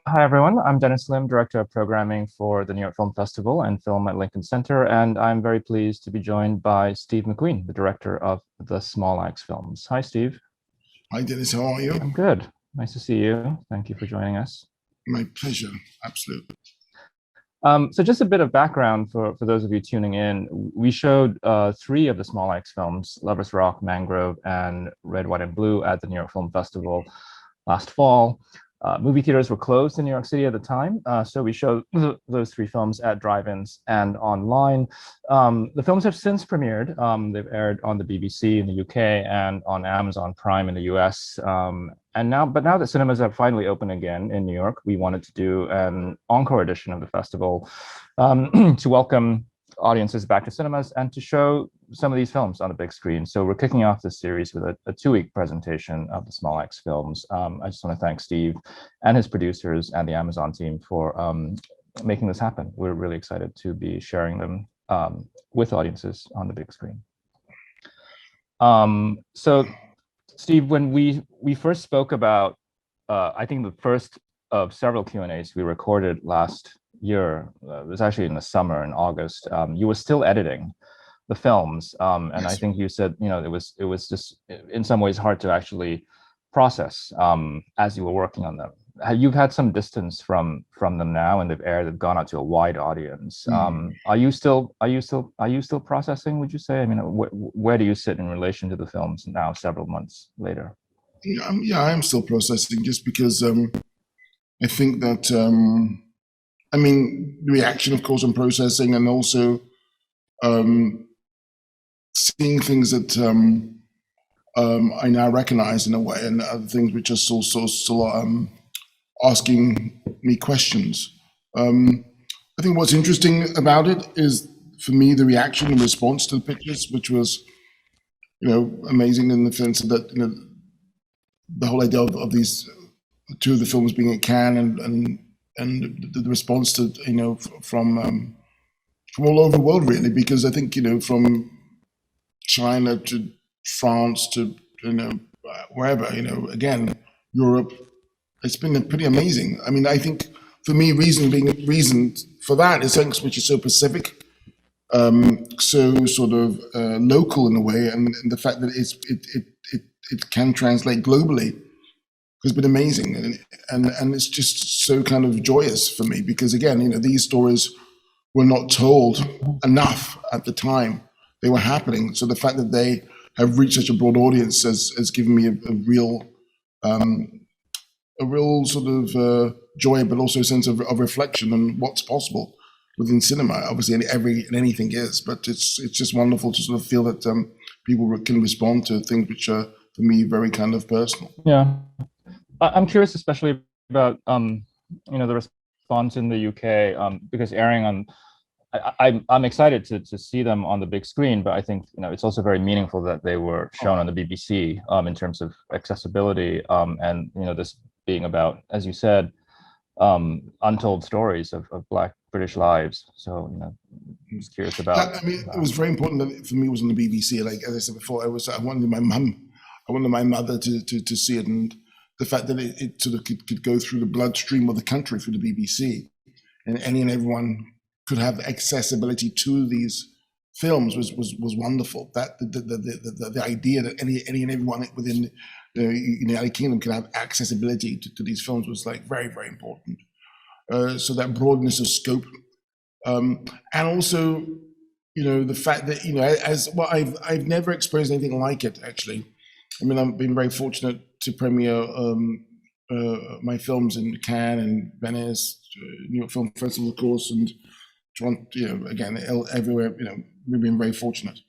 Hi, everyone. I'm Dennis Lim, Director of Programming for the New York Film Festival and Film at Lincoln Center, and I'm very pleased to be joined by Steve McQueen, the director of the Small Axe films. Hi, Steve. Hi, Dennis. How are you? I'm good. Nice to see you. Thank you for joining us. My pleasure. Absolutely. So just a bit of background for those of you tuning in. We showed three of the Small Axe films, Lovers Rock, Mangrove, and Red, White, and Blue at the New York Film Festival last fall. Movie theaters were closed in New York City at the time, so we showed those three films at drive-ins and online. The films have since premiered. They've aired on the BBC in the UK and on Amazon Prime in the US. But now that cinemas have finally opened again in New York, we wanted to do an encore edition of the festival to welcome audiences back to cinemas and to show some of these films on the big screen. So we're kicking off this series with a two-week presentation of the Small Axe films. I just want to thank Steve and his producers and the Amazon team for making this happen. We're really excited to be sharing them with audiences on the big screen. So Steve, when we first spoke about, I think the first of several Q&As we recorded last year, it was actually in the summer in August, you were still editing the films, and yes. I think you said, it was just in some ways hard to actually process as you were working on them. You've had some distance from them now, and they've gone out to a wide audience. Are you still processing, would you say? I mean, where do you sit in relation to the films now, several months later? Yeah, I am still processing, just because I think that the reaction, of course, I'm processing, and also seeing things that I now recognize in a way, and other things which are still asking me questions. I think what's interesting about it is, for me, the reaction and response to the pictures, which was, amazing in the sense that, the whole idea of these two of the films being at Cannes, and the response to, from all over the world, really, because I think, from China to France to, wherever, again, Europe, it's been pretty amazing. I mean, I think for me, reason for that is something which is so specific, so sort of local in a way, and the fact that it can translate globally has been amazing, and it's just so kind of joyous for me, because again, these stories were not told enough at the time they were happening. So the fact that they have reached such a broad audience has given me a real sort of joy, but also a sense of reflection on what's possible within cinema. Obviously, anything is, but it's just wonderful to sort of feel that people can respond to things which are, for me, very kind of personal. Yeah, I'm curious, especially about the response in the UK, because airing on. I'm excited to see them on the big screen, but I think it's also very meaningful that they were shown on the BBC in terms of accessibility, and this being about, as you said, untold stories of Black British lives. So I'm just curious about. It was very important that for me it was on the BBC. Like, as I said before, I wanted my mother to see it, and the fact that it sort of could go through the bloodstream of the country through the BBC, and any and everyone could have accessibility to these films was wonderful. That the idea that any and everyone within the United Kingdom could have accessibility to these films was like very, very important. So that broadness of scope, and also the fact that as well, I've never experienced anything like it, actually. I mean, I've been very fortunate to premiere my films in Cannes and Venice, New York Film Festival, of course, and Toronto, again, everywhere. We've been very fortunate,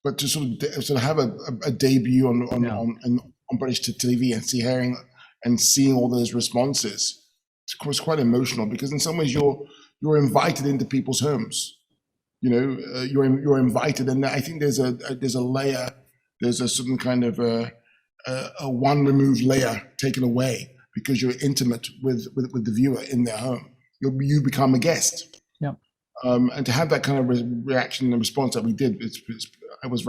but to sort of have a debut on British TV and hearing and seeing all those responses, it's quite emotional, because in some ways you're invited into people's homes. You're invited, and I think there's a layer, there's a certain kind of a one removed layer taken away, because you're intimate with the viewer in their home. You become a guest. And to have that kind of reaction and response that we did, I was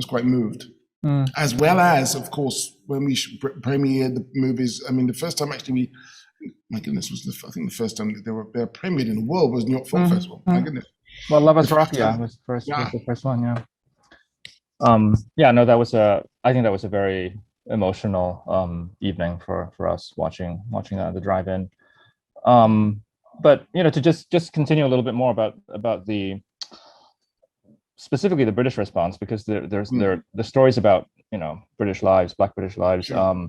quite moved. As well as, of course, when we premiered the movies. I mean, the first time actually my goodness, was I think the first time that they were premiered in the world was New York Film Festival. My goodness. Well, Love Us Rock, was the first one, yeah. No, I think that was a very emotional evening for us watching that at the drive-in. But to just continue a little bit more about specifically the British response, because there's the stories about British lives, Black British lives. Sure.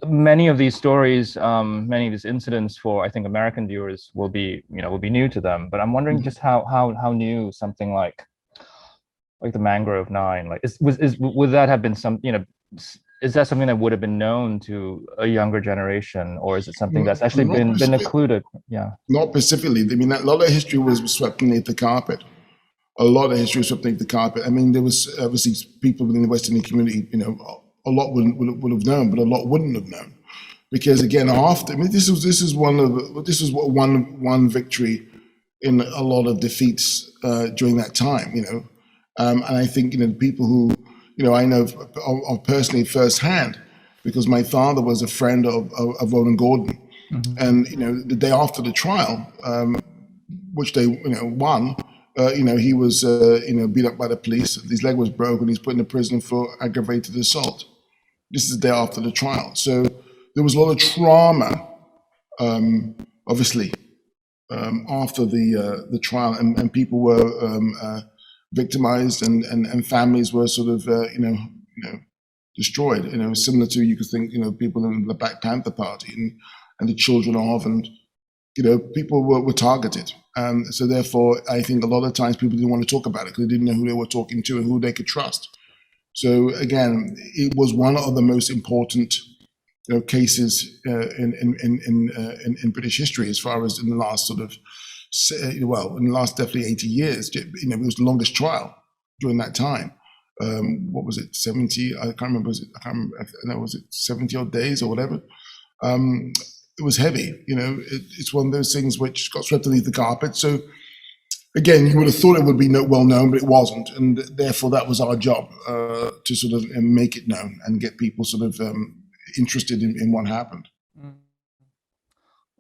Many of these stories, many of these incidents for I think American viewers will be new to them. But I'm wondering just how new something like the Mangrove 9, would that have been is that something that would have been known to a younger generation, or is it something that's actually been included? Yeah. Not specifically. I mean, a lot of history was swept beneath the carpet. A lot of history was swept beneath the carpet. I mean, there was obviously people within the West Indian community, a lot would have known, but a lot wouldn't have known, because again, this was one victory in a lot of defeats during that time, and I think the people who I know of personally firsthand, because my father was a friend of Roland Gordon, and the day after the trial, which they won. He was beat up by the police. His leg was broken. He's put in prison for aggravated assault. This is the day after the trial. So there was a lot of trauma, obviously, after the trial, and people were victimized, and families were sort of destroyed. Similar to, you could think people in the Black Panther Party and the children of, and people were targeted. So therefore, I think a lot of times people didn't want to talk about it because they didn't know who they were talking to and who they could trust. So again, it was one of the most important cases in British history, as far as in the last in the last definitely 80 years. It was the longest trial during that time. What was it, 70? I can't remember. Was it 70 odd days or whatever? It was heavy. It's one of those things which got swept underneath the carpet. So again, you would have thought it would be well known, but it wasn't, and therefore that was our job, to sort of make it known and get people sort of interested in what happened.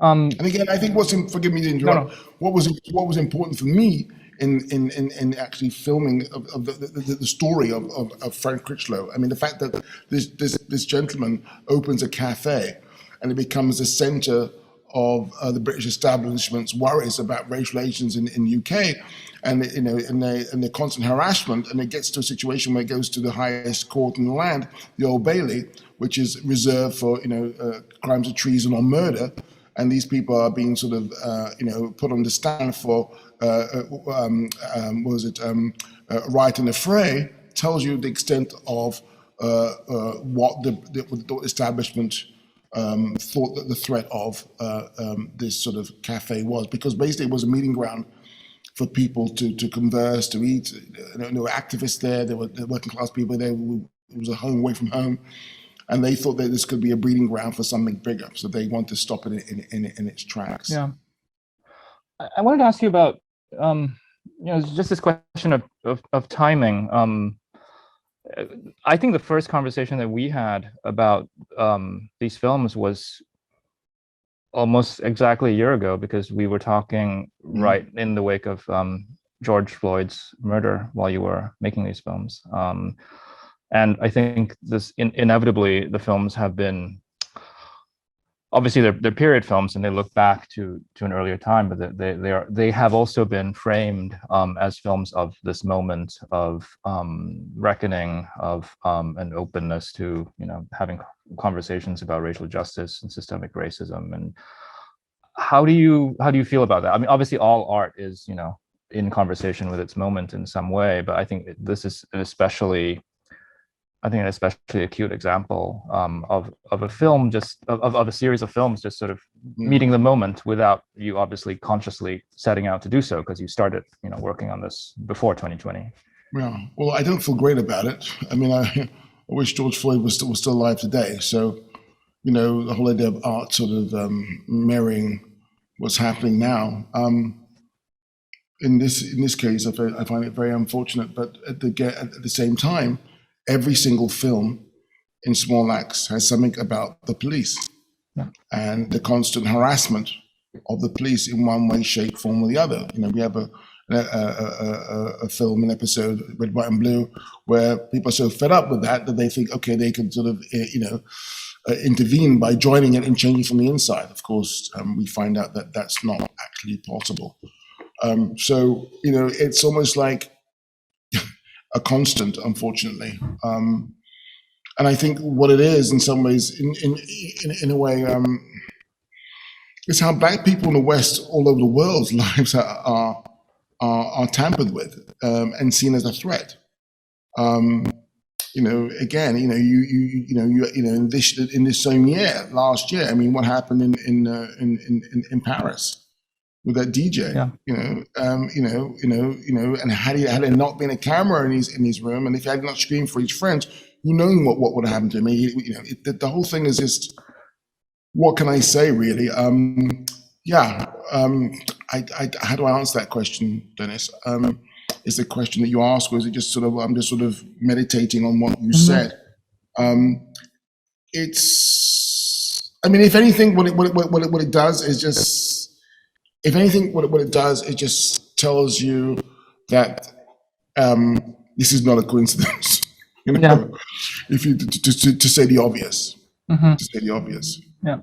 And again, I think forgive me to interrupt. No. What was important for me in actually filming of the story of Frank Critchlow. I mean, the fact that this gentleman opens a cafe and it becomes a center of the British establishment's worries about racial relations in UK, and and the constant harassment, and it gets to a situation where it goes to the highest court in the land, the Old Bailey, which is reserved for crimes of treason or murder, and these people are being sort of put on the stand for right in the fray. Tells you the extent of what the establishment thought that the threat of this sort of cafe was, because basically it was a meeting ground for people to converse, to eat. There were activists there, there were working class people there. It was a home away from home, and they thought that this could be a breeding ground for something bigger. So they wanted to stop it in its tracks. Yeah, I wanted to ask you about just this question of timing. I think the first conversation that we had about these films was almost exactly a year ago, because we were talking right in the wake of George Floyd's murder while you were making these films. And I think this inevitably, the films have been, obviously they're period films and they look back to an earlier time, but they have also been framed as films of this moment of reckoning, of an openness to having conversations about racial justice and systemic racism. And how do you feel about that? I mean, obviously all art is in conversation with its moment in some way, but I think this is an especially acute example of a film, just of a series of films, just sort of meeting the moment without you obviously consciously setting out to do so, because you started working on this before 2020. Yeah, well, I don't feel great about it. I mean, I wish George Floyd was still alive today. So the whole idea of art sort of mirroring what's happening now. In this case, I find it very unfortunate, but at the same time, every single film in Small Axe has something about the police. and the constant harassment of the police in one way, shape, form, or the other. We have a film, an episode, Red, White, and Blue, where people are so fed up with that they think, okay, they can sort of, intervene by joining it and changing from the inside. Of course, we find out that that's not actually possible. So, it's almost like a constant, unfortunately. And I think what it is, in some ways, in a way, is how Black people in the West, all over the world's lives are tampered with and seen as a threat. Again, in this same year, last year, I mean, what happened in Paris with that DJ? And had there not been a camera in his room, and if he had not screamed for his friends, who knows what would have happened to him? The whole thing is just, what can I say, really? How do I answer that question, Dennis? Is the question that you ask, or is it just sort of, I'm just sort of meditating on what you said? It's, I mean, if anything, what it does is just, if anything, what it does, it just tells you that this is not a coincidence. If you to say the obvious, to say the obvious. Yeah,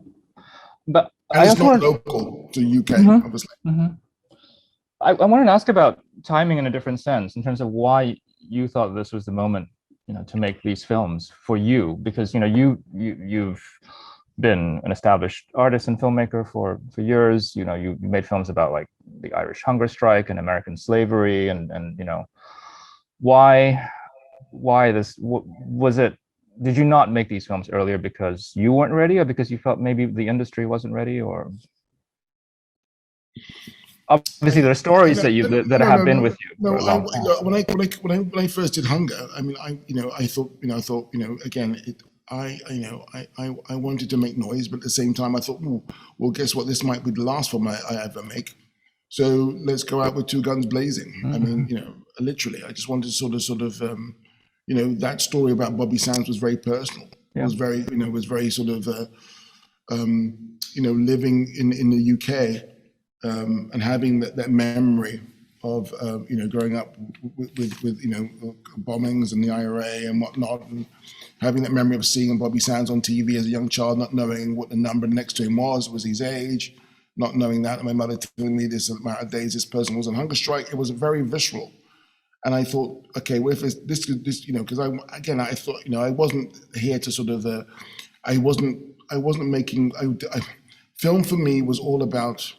but and it's not local to the UK, obviously. I wanted to ask about timing in a different sense, in terms of why you thought this was the moment, to make these films for you, because you've been an established artist and filmmaker for years. You made films about like the Irish hunger strike and American slavery, and why this? Was it? Did you not make these films earlier because you weren't ready, or because you felt maybe the industry wasn't ready, or? Obviously, there are stories that have been with you for a long time. When I first did Hunger, I mean, I thought, again, I wanted to make noise, but at the same time, I thought, well, guess what? This might be the last film I ever make. So let's go out with two guns blazing. I mean, literally, I just wanted to sort of, that story about Bobby Sands was very personal. It was very, sort of, living in the UK. And having that memory of growing up with bombings and the IRA and whatnot, and having that memory of seeing Bobby Sands on TV as a young child, not knowing what the number next to him was his age, not knowing that, and my mother telling me this amount of days this person was on hunger strike. It was very visceral, and I thought, okay, what if this, because I thought, I wasn't here to sort of, I wasn't making. Film for me was all about.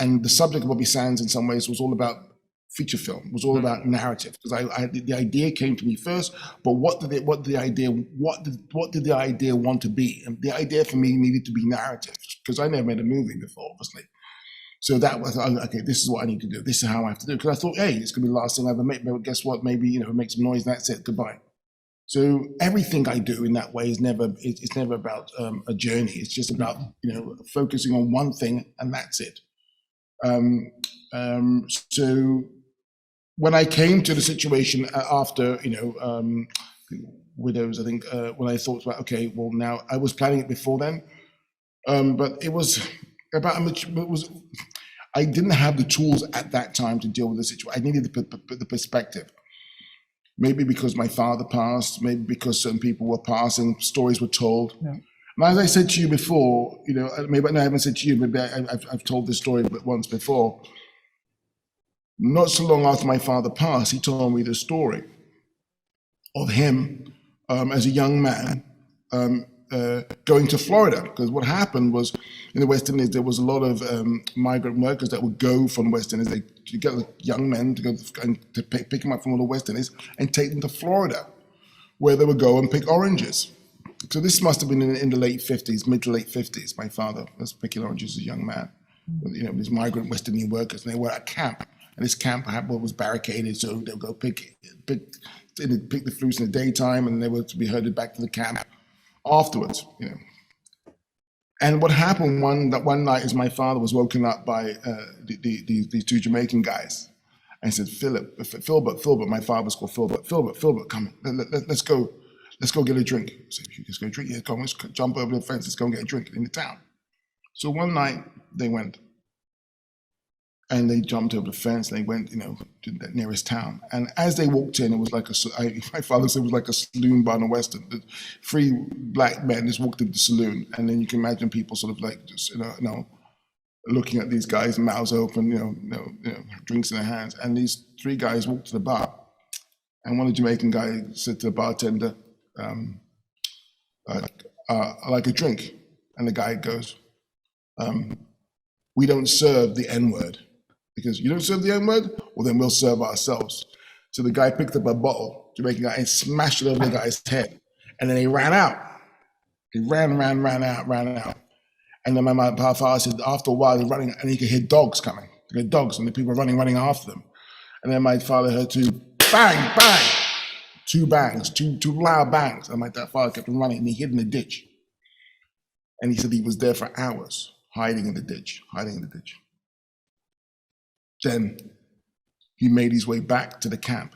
And the subject of Bobby Sands, in some ways, was all about feature film, was all about narrative. Because the idea came to me first, but what did the idea want to be? And the idea for me needed to be narrative, because I never made a movie before, obviously. So that was, okay, this is what I need to do. This is how I have to do it. Because I thought, hey, it's gonna be the last thing I ever make. But guess what? Maybe make some noise and that's it. Goodbye. So everything I do in that way is never. It's never about a journey. It's just about focusing on one thing, and that's it. So when I came to the situation after, Widows, I think, when I thought about, okay, well, now I was planning it before then, but it was about, I didn't have the tools at that time to deal with the situation. I needed the perspective. Maybe because my father passed, maybe because certain people were passing, stories were told. Yeah. As I said to you before, maybe I haven't said to you, maybe I've told this story once before. Not so long after my father passed, he told me the story of him as a young man going to Florida. Because what happened was, in the West Indies, there was a lot of migrant workers that would go from the West Indies. They get young men to go and to pick them up from all the West Indies and take them to Florida, where they would go and pick oranges. So this must have been in the late 50s, mid to late 50s. My father was picking oranges as a young man. These migrant West Indian workers, and they were at camp. And this camp was barricaded, so they would go pick the fruits in the daytime, and they were to be herded back to the camp afterwards. And what happened one night is my father was woken up by these two Jamaican guys, and said, Filbert, my father was called Filbert, come, let's go. let's go get a drink. So let's go drink. Yeah, come on, let's jump over the fence. Let's go and get a drink in the town. So one night they went, and they jumped over the fence. And they went, to the nearest town. And as they walked in, it was like my father said it was like a saloon bar in the Western. The 3 black men just walked into the saloon, and then you can imagine people sort of like just looking at these guys, mouths open, drinks in their hands. And these 3 guys walked to the bar, and one Jamaican guy said to the bartender, "I like a drink," and the guy goes, "We don't serve the N-word." Because you don't serve the N-word, well then we'll serve ourselves. So the guy picked up a bottle, Jamaican guy, and smashed it over the guy's head. And then he ran out. He ran out. And then my father said after a while he's running and he could hear dogs coming. He could hear dogs and the people running after them. And then my father heard 2 bang, bang, 2 bangs, two loud bangs. And my father kept on running and he hid in the ditch. And he said he was there for hours, hiding in the ditch. Then he made his way back to the camp.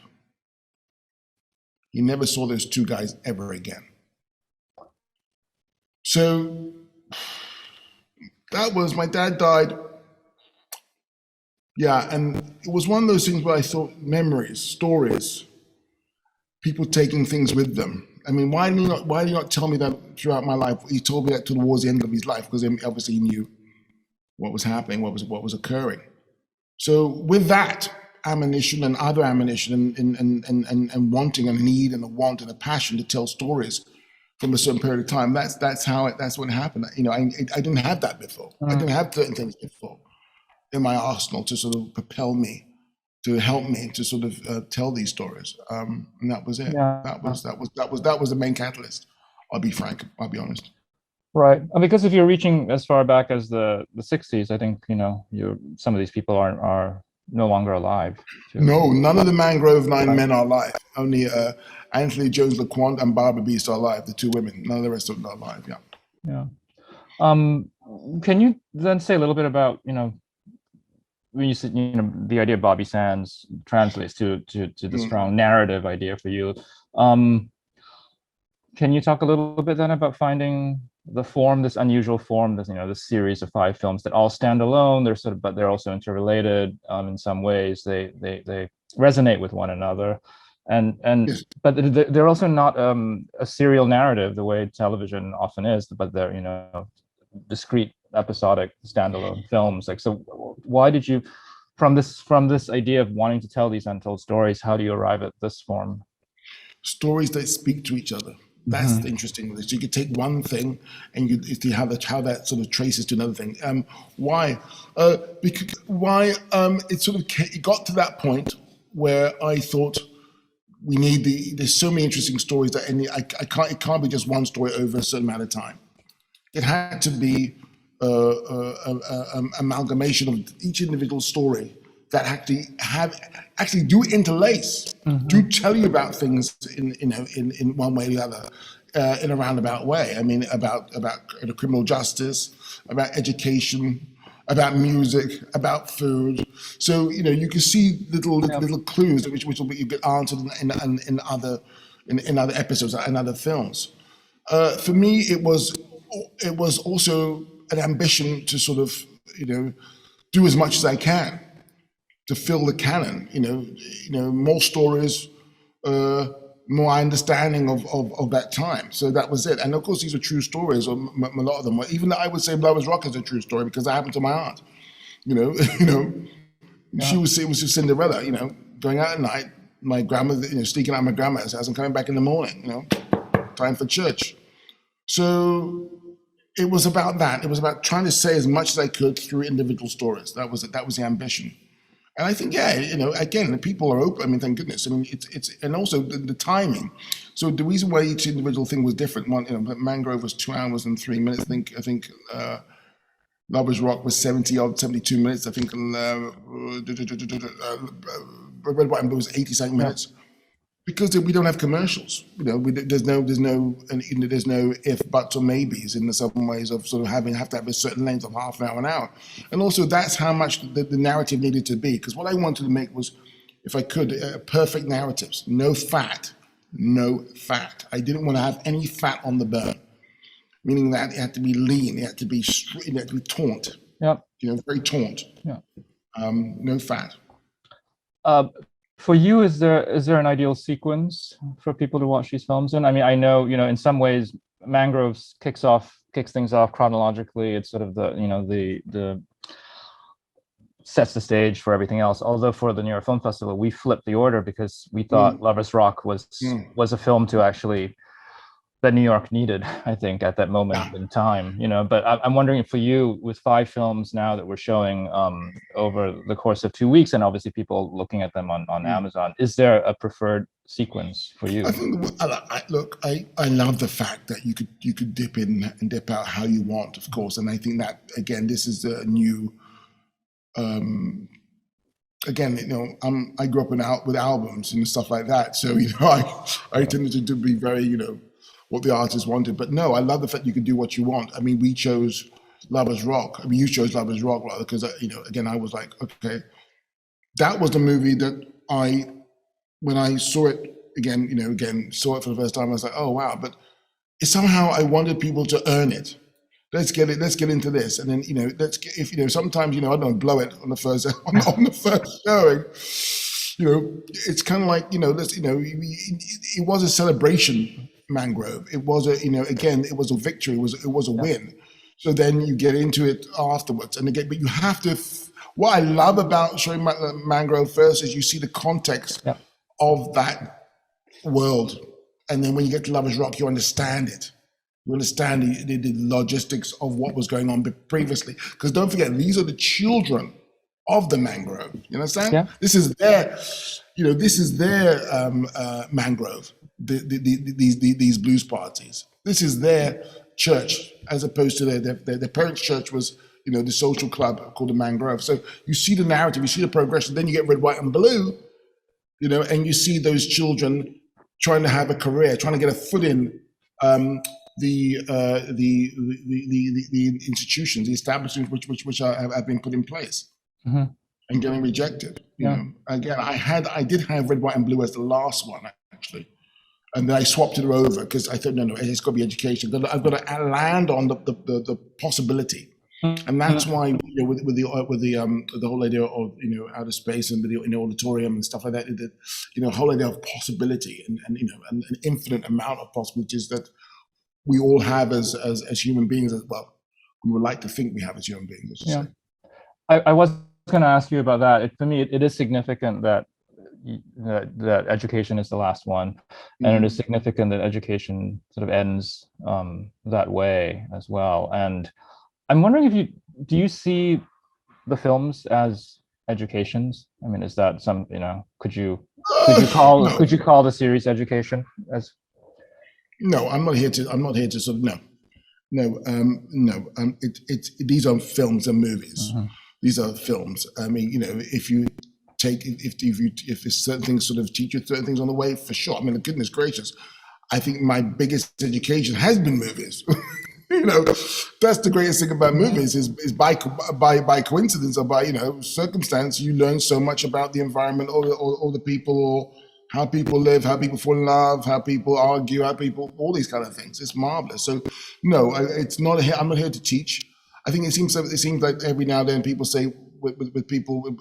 He never saw those 2 guys ever again. So that was, my dad died. Yeah, and it was one of those things where I thought memories, stories, people taking things with them. I mean, why did you not tell me that throughout my life? He told me that towards the end of his life, because obviously he knew what was happening, what was occurring. So with that ammunition and other ammunition and wanting and a need and a want and a passion to tell stories from a certain period of time, that's what happened. I didn't have that before. I didn't have certain things before in my arsenal to sort of propel me, to help me to sort of tell these stories. And that was it. Yeah. That was the main catalyst. I'll be frank. I'll be honest. Right, because if you're reaching as far back as the 60s, I think some of these people are no longer alive. No, none of the Mangrove 9 men are alive. Only Anthony Jones LaQuant and Barbara Beast are alive. The 2 women. None of the rest of them are alive. Yeah. Yeah. Can you then say a little bit about when you said the idea of Bobby Sands translates to the strong narrative idea for you? Can you talk a little bit then about finding the form, this unusual form, this series of 5 films that all stand alone? But they're also interrelated in some ways. They resonate with one another, yes. But they're also not a serial narrative the way television often is. But they're discrete, episodic, standalone films. Like, so, why did you, from this idea of wanting to tell these untold stories, how do you arrive at this form? Stories that speak to each other. That's the interesting. So you could take one thing and you see how that sort of traces to another thing. Why? Because it got to that point where I thought we need there's so many interesting stories that it can't be just one story over a certain amount of time. It had to be amalgamation of each individual story that actually do interlace, do tell you about things in one way or the other, in a roundabout way. I mean, about criminal justice, about education, about music, about food. So you can see little clues which will get answered in other episodes and other films. For me, it was also an ambition to sort of do as much as I can to fill the canon, more stories, more understanding of that time. So that was it. And of course, these are true stories, or a lot of them were. Even I would say Lovers Rock is a true story because that happened to my aunt. She was Cinderella. Going out at night, my grandmother, sneaking out of my grandma's house and coming back in the morning. Time for church. So it was about that. It was about trying to say as much as I could through individual stories. That was the ambition. And I think, again, the people are open. I mean, thank goodness. I mean, it's and also the timing. So the reason why each individual thing was different. One, Mangrove was 2 hours and 3 minutes. I think Lovers Rock was 72 minutes. I think Red, White, and Blue was 80-something minutes. Because we don't have commercials. There's no if, buts, or maybes in some ways of sort of have to have a certain length of half an hour. And also that's how much the narrative needed to be. Because what I wanted to make was, if I could, perfect narratives, no fat, no fat. I didn't want to have any fat on the bone, meaning that it had to be lean, it had to be straight, it had to be taut. Yeah. Very taut. Yeah. No fat. For you, is there an ideal sequence for people to watch these films in? I mean, I know, in some ways, Mangroves kicks things off chronologically. It's sort of the sets the stage for everything else. Although for the New York Film Festival, we flipped the order because we thought Lovers Rock was a film to actually that New York needed, I think, at that moment in time. But I'm wondering, for you, with 5 films now that we're showing over the course of 2 weeks, and obviously people looking at them on Amazon, is there a preferred sequence for you? I think, look, I love the fact that you could dip in and dip out how you want, of course, and I think that, again, this is a new. Again, I grew up with albums and stuff like that, so I tended to be very what the artist wanted. But no, I love the fact you could do what you want. I mean, we chose Lovers Rock. I mean, you chose Lovers Rock, rather, because again, I was like, okay, that was the movie that when I saw it again, saw it for the first time, I was like, oh wow! But somehow I wanted people to earn it. Let's get into this, and then sometimes I don't blow it on the first on the first showing. It's kind of like it was a celebration, Mangrove. It was again, it was a victory. It was a win. So then you get into it afterwards, and again, but you have to. What I love about showing Mangrove first is you see the context of that world, and then when you get to Lovers Rock, you understand it. You understand the logistics of what was going on previously. Because don't forget, these are the children of the Mangrove. You understand? Yeah. This is their, Mangrove. These blues parties. This is their church, as opposed to their parents' church was, the social club called the Mangrove. So you see the narrative, you see the progression. Then you get Red, White, and Blue, and you see those children trying to have a career, trying to get a foot in. The institutions, the establishments which have been put in place and getting rejected. Again, I did have Red, White, and Blue as the last one, actually, and then I swapped it over because I thought, no, it's got to be education. I've got to land on the possibility, and that's why with the whole idea of outer space and the auditorium and stuff like that, the whole idea of possibility and an infinite amount of possibilities that we all have as human beings as well. We would like to think we have as human beings. I was going to ask you about that. For me, it is significant that education is the last one, and it is significant that education sort of ends that way as well. And I'm wondering, do you see the films as educations? I mean, is that some could you call the series education as? No, I'm not here to sort of no. These are films and movies. These are films. I mean, if you take if there's certain things sort of teach you certain things on the way, for sure. I mean, goodness gracious, I think my biggest education has been movies. That's the greatest thing about movies is by coincidence or by circumstance, you learn so much about the environment or the people or how people live, how people fall in love, how people argue, all these kind of things. It's marvelous. So no, it's not. I'm not here to teach. I think it seems like every now and then people say with people,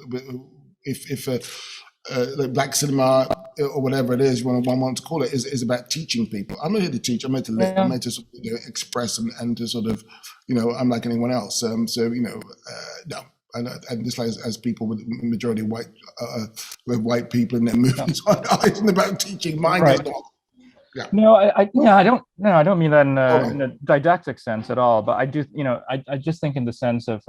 if like black cinema or whatever it is one wants to call it is about teaching people. I'm not here to teach. I'm here to live. I'm here to sort of, express and to sort of I'm like anyone else. No. And just like as people with majority white with white people in their movies, it's about teaching. Mine is not. Yeah. No, I don't mean that in a didactic sense at all. But I do, I just think in the sense of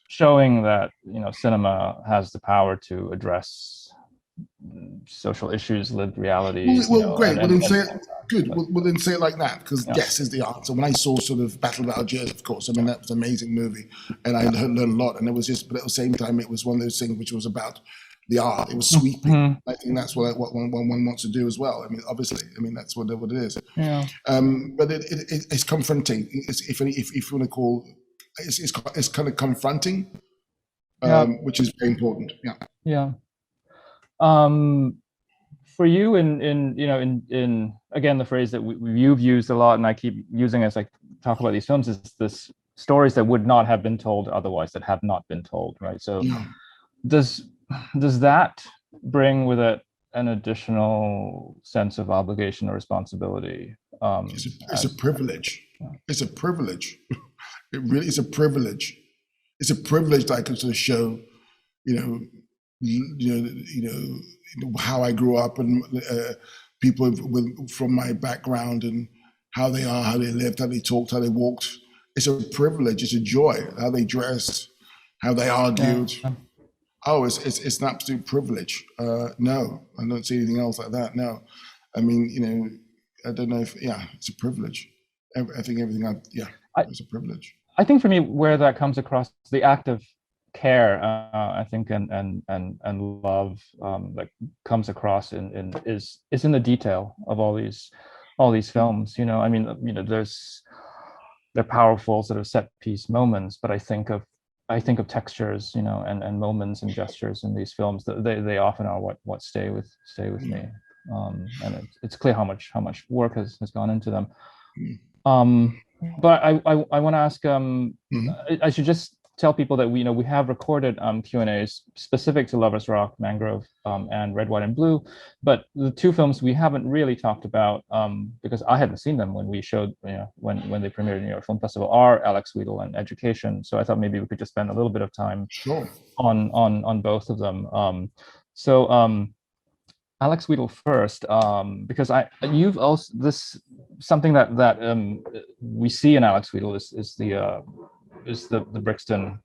showing that cinema has the power to address social issues, lived realities. Well, great. Well, then say it. Good. Well, then say it like that, because yes is the answer. When I saw sort of Battle of Algiers, of course, I mean that was an amazing movie, and I learned a lot. And it was just, but at the same time, it was one of those things which was about the art. It was sweeping. I think that's what one wants to do as well. I mean, obviously, that's what it is. Yeah. But it's confronting. If you want to call, it's kind of confronting, which is very important. Yeah. Yeah. for you, in again, the phrase that you've used a lot and I keep using as I talk about these films, is this stories that would not have been told otherwise, that have not been told, right? So Yeah. does that bring with it an additional sense of obligation or responsibility? It's a privilege. It's a privilege. It really is a privilege. It's a privilege that I can sort of show, how I grew up and people from my background and how they are, how they lived, how they talked, how they walked. It's a privilege. It's a joy. How they dressed, how they argued. Yeah. Oh, it's an absolute privilege. No, I don't see anything else like that. No, I mean, I don't know if it's a privilege. I think everything. It's a privilege. I think for me, where that comes across, the act of care, I think, and love, that comes across is in the detail of all these films. I mean, they're powerful sort of set piece moments, but I think of textures, and moments and gestures in these films that they often are what stay with me. And it's clear how much work has gone into them. But I want to ask, I should just tell people that we have recorded Q&As specific to Lovers Rock, Mangrove, and Red, White, and Blue. But the two films we haven't really talked about, because I hadn't seen them when we showed, when they premiered at New York Film Festival, are Alex Wheatle and Education. So I thought maybe we could just spend a little bit of time on both of them. Alex Wheatle first, because you've also something that we see in Alex Wheatle is the Brixton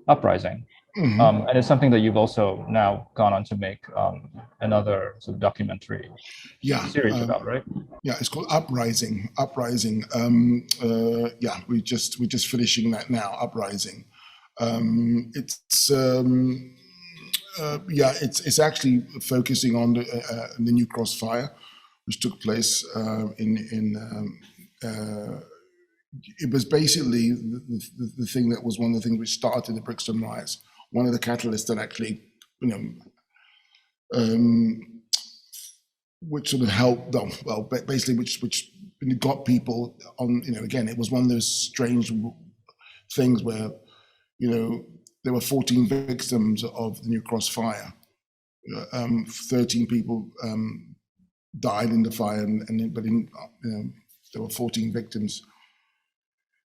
uprising, and it's something that you've also now gone on to make another sort of documentary series about, right? Yeah, it's called Uprising. We just finishing that now. Uprising. It's actually focusing on the New Crossfire, which took place it was basically the thing that was one of the things which started the Brixton riots. One of the catalysts that actually, which sort of helped them. Well, basically, which got people on. Again, it was one of those strange things where, there were 14 victims of the New Crossfire. 13 people died in the fire, but there were 14 victims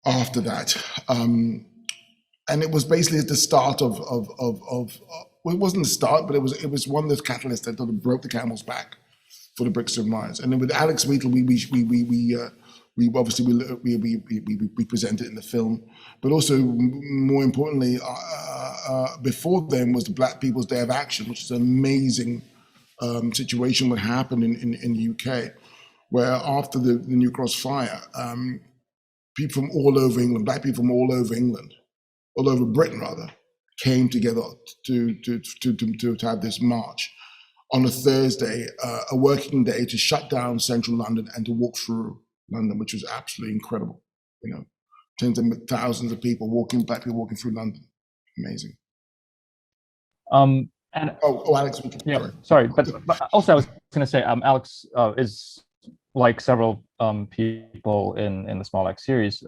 after that. And it was basically at the start of well, it wasn't the start, but it was one of those catalysts that sort of broke the camel's back for the Brixton riots. And then with Alex Wheatle, we obviously we present it in the film, but also more importantly, before then was the Black People's Day of Action, which is an amazing situation what happened in the UK, where after the New Cross fire, people from all over England, Black people from all over England, all over Britain rather, came together to have this march on a Thursday, a working day, to shut down central London and to walk through London, which was absolutely incredible. Tens of thousands of people Black people walking through London. Amazing. And Alex. Sorry, but also I was going to say, Alex is, like several people in the Small X series,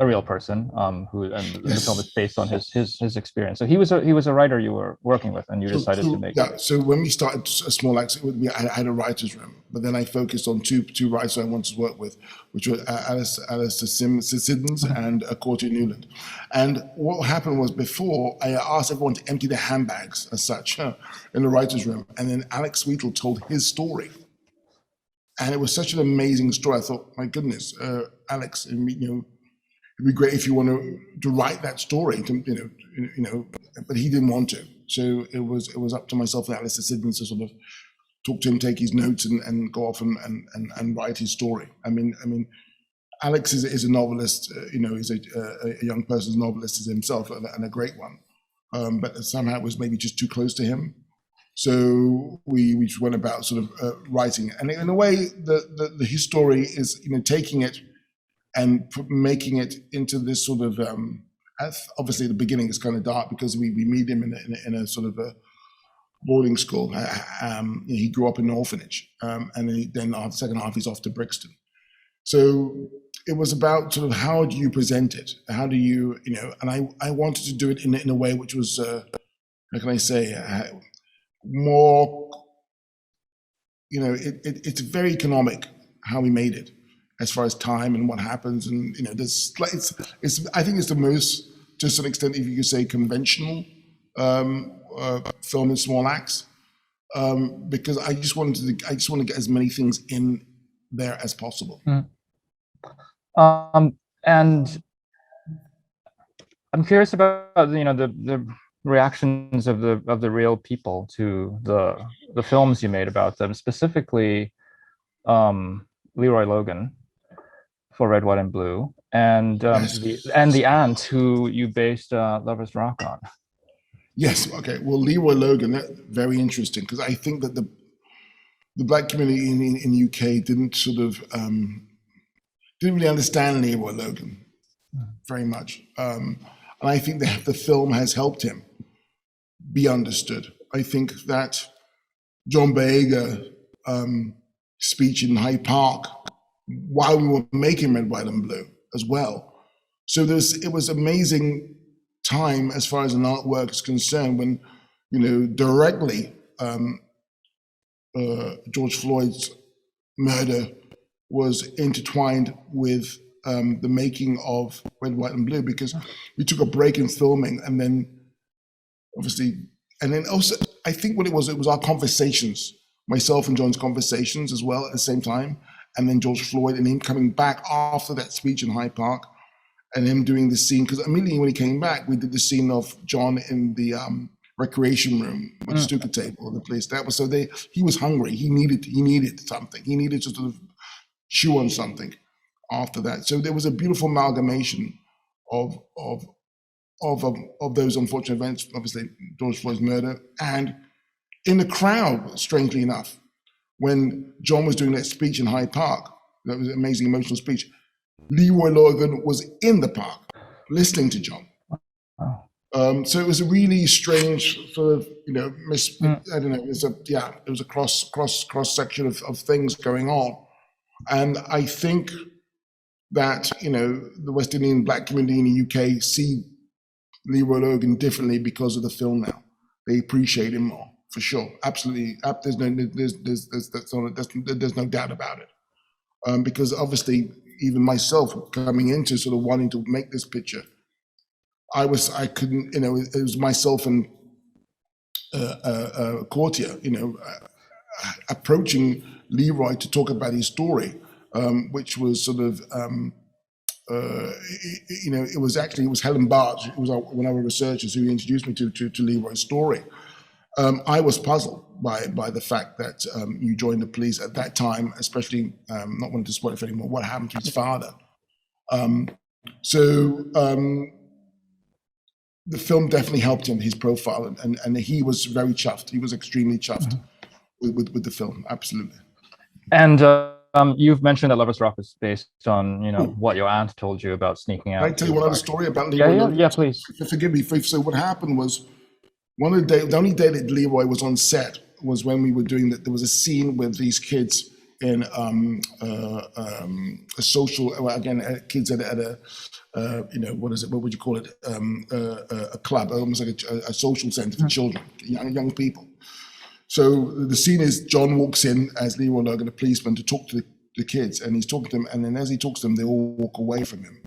a real person the film is based on his experience. So he was a writer you were working with, and you decided to make. Yeah. So when we started Small X, I had a writer's room, but then I focused on two writers I wanted to work with, which were Alistair Siddons and Courtney Newland. And what happened was, before, I asked everyone to empty their handbags as such in the writer's room, and then Alex Wheatle told his story. And it was such an amazing story. I thought, my goodness, Alex, it'd be great if you want to write that story. But he didn't want to. So it was up to myself and Alistair Siddons to sort of talk to him, take his notes, and go off and write his story. I mean, Alex is a novelist. He's a young person's novelist himself, and a great one. But somehow it was maybe just too close to him. So we just went about sort of writing, and in a way, his story is taking it and making it into this sort of obviously the beginning is kind of dark because we meet him in a sort of boarding school. He grew up in an orphanage, and then the second half he's off to Brixton. So it was about sort of how do you present it? How do you, and I wanted to do it in a way which was, how can I say, more, it's very economic how we made it as far as time and what happens. And, there's, I think it's the most, to some extent, if you could say, conventional film in small acts, because I just want to get as many things in there as possible. And I'm curious about the reactions of the real people to the films you made about them, specifically Leroy Logan for Red, White, and Blue, and the Ant, who you based Lovers Rock on. Yes. Okay. Well, Leroy Logan, very interesting, because I think that the Black community in UK didn't sort of didn't really understand Leroy Logan very much, and I think that the film has helped him be understood. I think that John Boyega speech in Hyde Park while we were making Red, White, and Blue as well. So it was amazing time as far as an artwork is concerned when, directly George Floyd's murder was intertwined with the making of Red, White, and Blue, because we took a break in filming, and then also I think what it was our conversations, myself and John's conversations as well at the same time, and then George Floyd and him coming back after that speech in Hyde Park, and him doing the scene, because immediately when he came back, we did the scene of John in the recreation room with the snooker table, the place that was. So he was hungry. He needed something. He needed to sort of chew on something after that. So there was a beautiful amalgamation of those unfortunate events. Obviously, George Floyd's murder, and in the crowd, strangely enough, when John was doing that speech in Hyde Park, that was an amazing emotional speech, Leroy Logan was in the park listening to John. So it was a really strange sort of, I don't know, it was a cross section of things going on. And I think that, the West Indian Black community in the UK see Leroy Logan differently because of the film now. They appreciate him more, for sure. Absolutely. There's no doubt about it. Because obviously, even myself coming into sort of wanting to make this picture, I couldn't, it was myself and Courtier, approaching Leroy to talk about his story, which was sort of, it was Helen Barge, who was one of our researchers who introduced me to Leroy's story. I was puzzled by the fact that you joined the police at that time, especially not wanting to spoil it anymore, what happened to his father. The film definitely helped him, his profile, and he was very chuffed. He was extremely chuffed with the film, absolutely. And you've mentioned that Lovers Rock is based on, what your aunt told you about sneaking out. Can I tell you one other story about Leroy? Yeah, please. Forgive me. So what happened was, the only day that Leroy was on set was when we were doing that. There was a scene with these kids in a social, kids at a what would you call it? A club, almost like a social center for children, young people. So the scene is John walks in as Leroy Logan, a policeman, to talk to the kids, and he's talking to them, and then as he talks to them, they all walk away from him.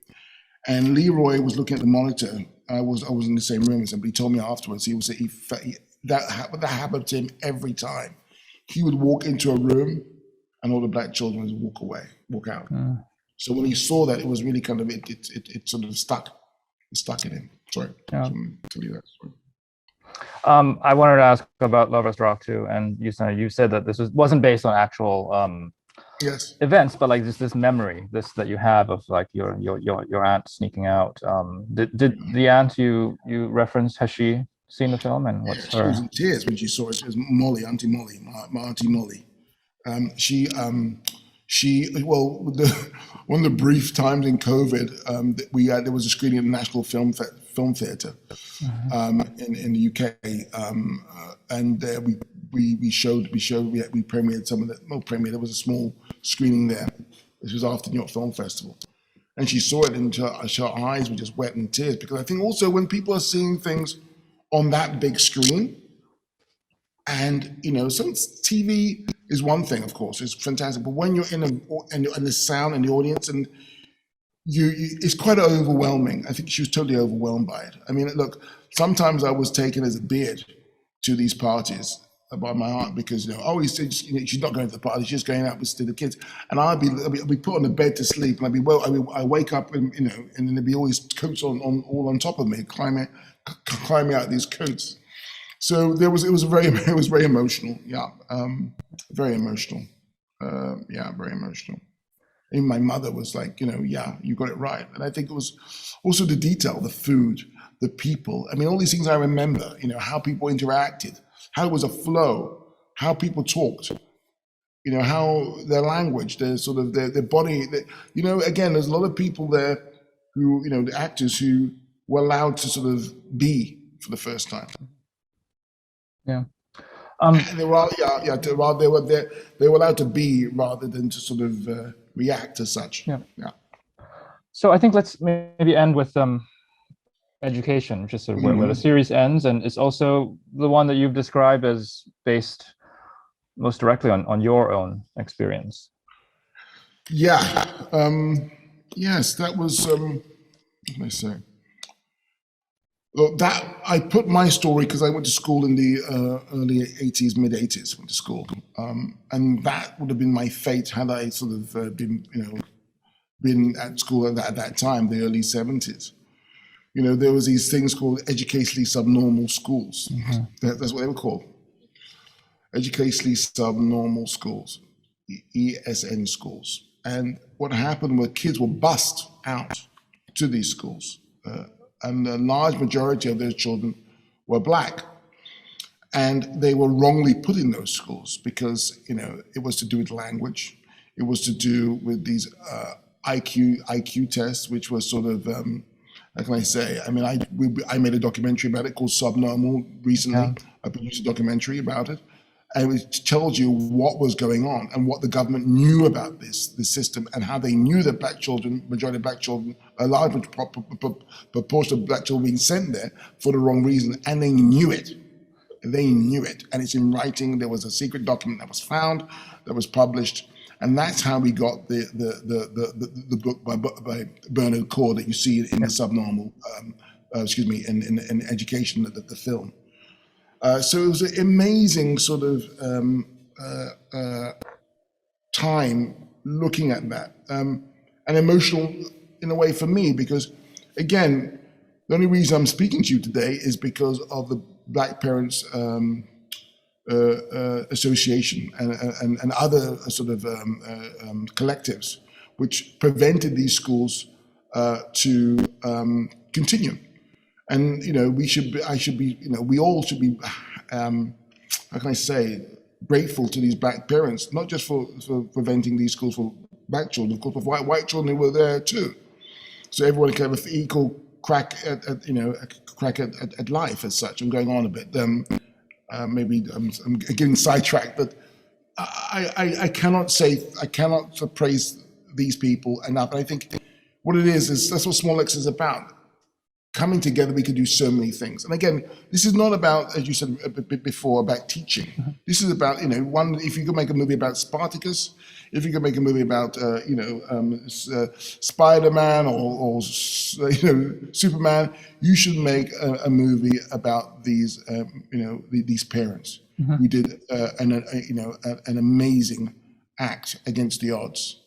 And Leroy was looking at the monitor. I was in the same room as him, but he told me afterwards, that happened to him every time. He would walk into a room and all the black children would walk out. So when he saw that, it was really kind of, it sort of stuck. It stuck in him. Sorry, yeah. Tell you that. Sorry. I wanted to ask about Lovers Rock too, and you said that this wasn't based on actual yes. events, but like this memory that you have of like your aunt sneaking out. Did the aunt you referenced, has she seen the film, and what's her? She was in tears when she saw it. It was Molly, Auntie Molly, my Auntie Molly. One of the brief times in COVID, there was a screening at the National Film Film Theatre in the UK, and we premiered some of the there was a small screening there. This was after New York Film Festival, and she saw it, and her eyes were just wet in tears, because I think also when people are seeing things on that big screen, and some TV is one thing, of course, it's fantastic, but when you're and the sound and the audience, and it's quite overwhelming. I think she was totally overwhelmed by it. I mean, look, sometimes I was taken as a beard to these parties by my aunt, because she's not going to the party, she's just going out with the kids, and I'd be put on the bed to sleep, and I wake up, and and then there'd be all these coats all on top of me, climbing out these coats. So it was very emotional. Yeah, very emotional. Very emotional. Even my mother was like, yeah, you got it right. And I think it was also the detail, the food, the people. I mean, all these things I remember, how people interacted, how it was a flow, how people talked, how their language, their sort of their body, again, there's a lot of people there who, the actors who were allowed to sort of be for the first time. Yeah. They were allowed to be rather than to sort of react as such. Yeah. So I think let's maybe end with education, just sort of where the series ends, and it's also the one that you've described as based most directly on your own experience. Yeah. Yes, that was. What can I say? Well, that I put my story, because I went to school in the early 80s, mid 80s, went to school, and that would have been my fate had I sort of been at school at that time, the early 70s. There was these things called educationally subnormal schools. That's what they were called. Educationally subnormal schools, ESN schools. And what happened was kids were bussed out to these schools. And a large majority of those children were Black. And they were wrongly put in those schools because, it was to do with language. It was to do with these IQ tests, which was sort of, how can I say? I mean, I made a documentary about it called Subnormal recently. Yeah. I produced a documentary about it. And it tells you what was going on and what the government knew about this system, and how they knew that Black children, majority of Black children, a large proportion of Black children being sent there for the wrong reason, and they knew it. They knew it, and it's in writing. There was a secret document that was found, that was published, and that's how we got the book by Bernard Core that you see in the Subnormal, in Education, the film. So it was an amazing sort of time looking at that, and emotional in a way for me, because again, the only reason I'm speaking to you today is because of the Black Parents Association and other sort of collectives, which prevented these schools to continue. And we all should be, how can I say, grateful to these Black parents, not just for preventing these schools for Black children, of course, for white children who were there too. So everyone can have an equal crack at life as such. I'm going on a bit. Maybe I'm getting sidetracked, but I cannot praise these people enough. And I think what it is that's what Small X is about. Coming together, we can do so many things. And again, this is not about, as you said a bit before, about teaching. This is about, if you could make a movie about Spartacus, if you could make a movie about, Spider-Man or Superman, you should make a movie about these, these parents who did an amazing act against the odds.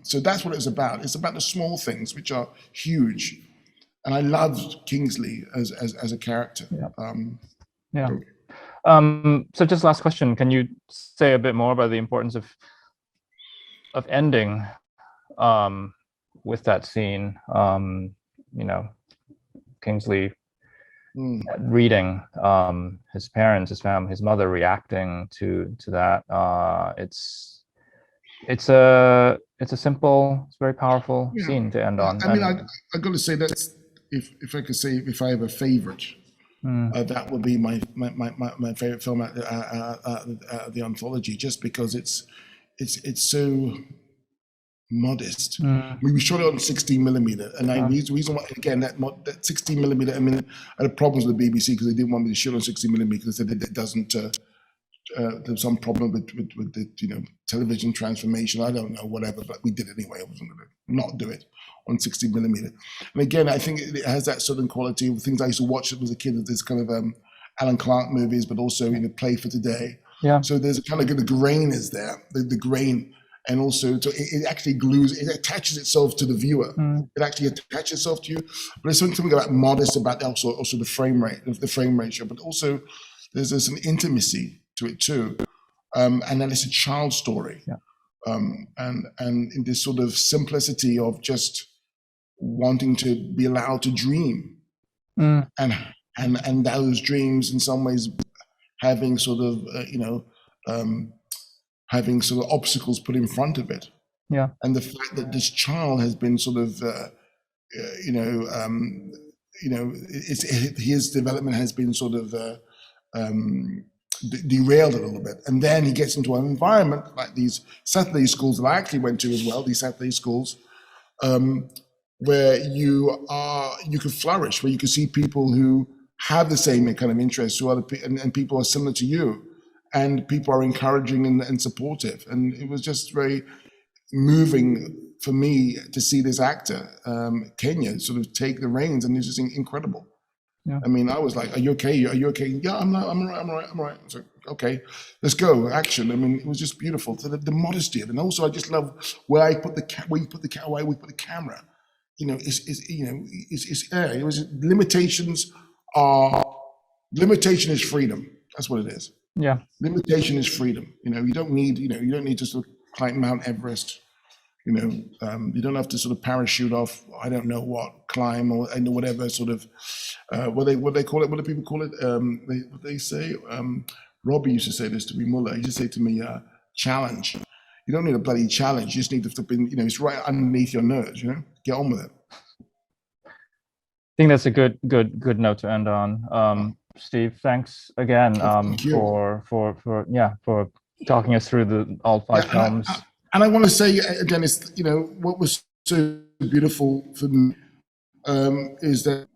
So that's what it's about. It's about the small things, which are huge. And I loved Kingsley as a character. Yeah. So just last question, can you say a bit more about the importance of ending with that scene? Kingsley reading his parents, his family, his mother reacting to that. It's a simple, it's very powerful scene to end on. I mean, I got to say if I could say if I have a favorite, that would be my favorite film at the anthology, just because it's so modest. I mean, we shot it on 16mm, and the reason why, again, that 16mm, I mean, I had problems with the BBC because they didn't want me to shoot on 16mm because they said it doesn't. There's some problem with the television transformation. I don't know, whatever, but we did it anyway. I wasn't going to not do it on 16mm. And again, I think it has that certain quality of things I used to watch as a kid. There's kind of Alan Clark movies, but also Play for Today. Yeah. So there's a kind of the grain is there, the grain, and also it actually glues. It attaches itself to the viewer. It actually attaches itself to you. But there's something about modest about also the frame rate, the frame ratio, but also there's an intimacy to it too, and then it's a child story, and in this sort of simplicity of just wanting to be allowed to dream, and those dreams in some ways having sort of having sort of obstacles put in front of it, and the fact that this child has been sort of his development has been sort of derailed a little bit, and then he gets into an environment like these Saturday schools that I actually went to as well. These Saturday schools, where you could flourish, where you could see people who have the same kind of interests, and people are similar to you, and people are encouraging and supportive. And it was just very moving for me to see this actor, Kenya, sort of take the reins, and it's just incredible. I mean, I was like, "Are you okay? Are you okay?" Yeah, I'm all right. I was like, "Okay, let's go, action." I mean, it was just beautiful. So the modesty of it, and also I just love where we put the camera. It was limitation is freedom. That's what it is. Yeah. Limitation is freedom. You don't need to sort of climb Mount Everest. You don't have to sort of parachute off, I don't know what, climb or whatever sort of, what they call it, what do people call it? What they say, Robbie used to say this to me, Mullah, he used to say to me, challenge. You don't need a bloody challenge, you just need to flip in, it's right underneath your nose, get on with it. I think that's a good note to end on. Steve, thanks again for talking us through all 5 films. And I want to say, Dennis, what was so beautiful for me is that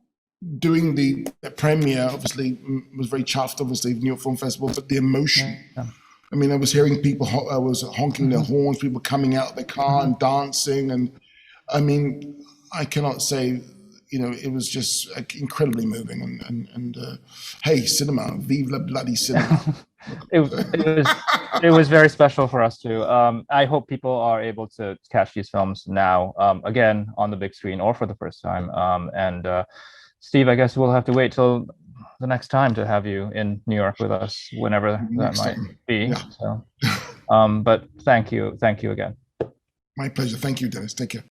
doing the premiere, obviously, was very chuffed, obviously, New York Film Festival, but the emotion. I mean, I was hearing people, I was honking their horns, people coming out of their car and dancing. And I mean, I cannot say, it was just incredibly moving. And hey, cinema, vive la bloody cinema. It was very special for us too. I hope people are able to catch these films now, again, on the big screen or for the first time. And Steve, I guess we'll have to wait till the next time to have you in New York with us, whenever that might be. Yeah. So, but thank you again. My pleasure. Thank you, Dennis. Take care.